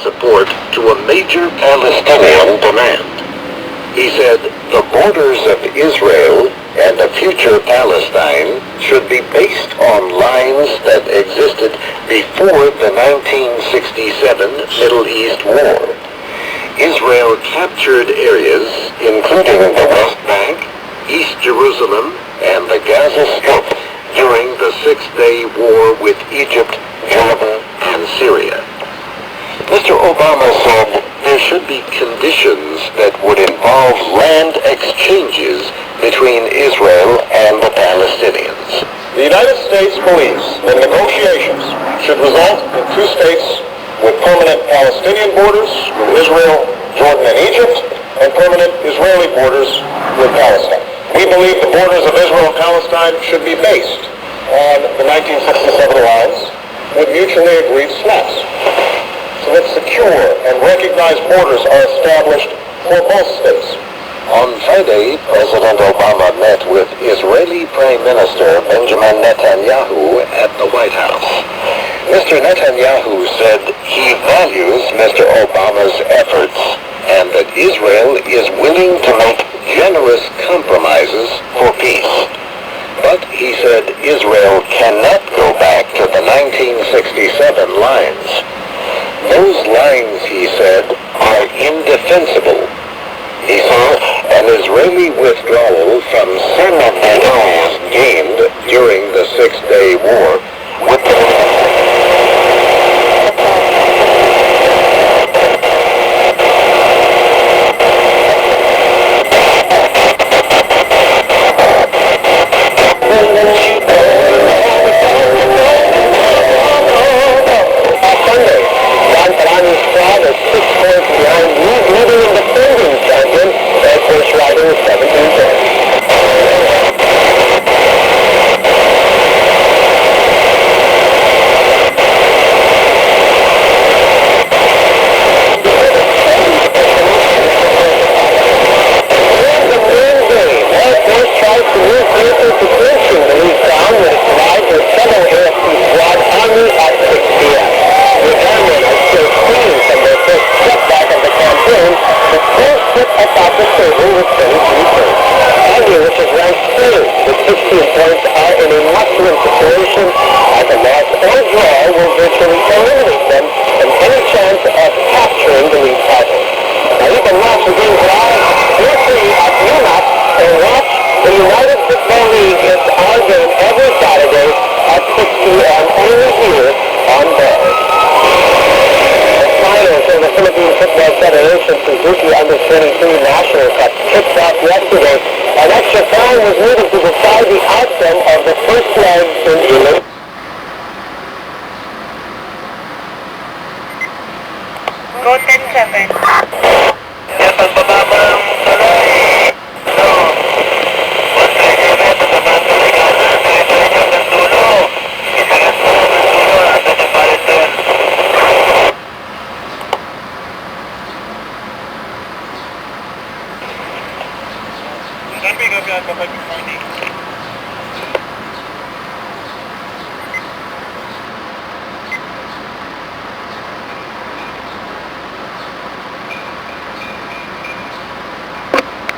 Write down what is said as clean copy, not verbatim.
support to a major Palestinian demand. He said the borders of Israel and a future Palestine should be based on lines that existed before the 1967 Middle East War. Israel captured areas including the West Bank, East Jerusalem, and the Gaza Strip during the Six-Day War with Egypt, Jordan, and Syria. Mr. Obama said there should be conditions that would involve land exchanges between Israel and the Palestinians. The United States believes that negotiations should result in two states with permanent Palestinian borders with Israel, Jordan, and Egypt, and permanent Israeli borders with Palestine. We believe the borders of Israel and Palestine should be based on the 1967 lines with mutually agreed snaps, so that secure and recognized borders are established for both states. On Friday, President Obama met with Israeli Prime Minister Benjamin Netanyahu at the White House. Mr. Netanyahu said he values Mr. Obama's efforts and that Israel is willing to make generous compromises for peace. But he said Israel cannot go back to the 1967 lines. Those lines, he said, are indefensible. He saw an Israeli withdrawal from some of the areas gained during the Six-Day War would An extra time was needed to decide the outcome of the first leg in the Go 10-7.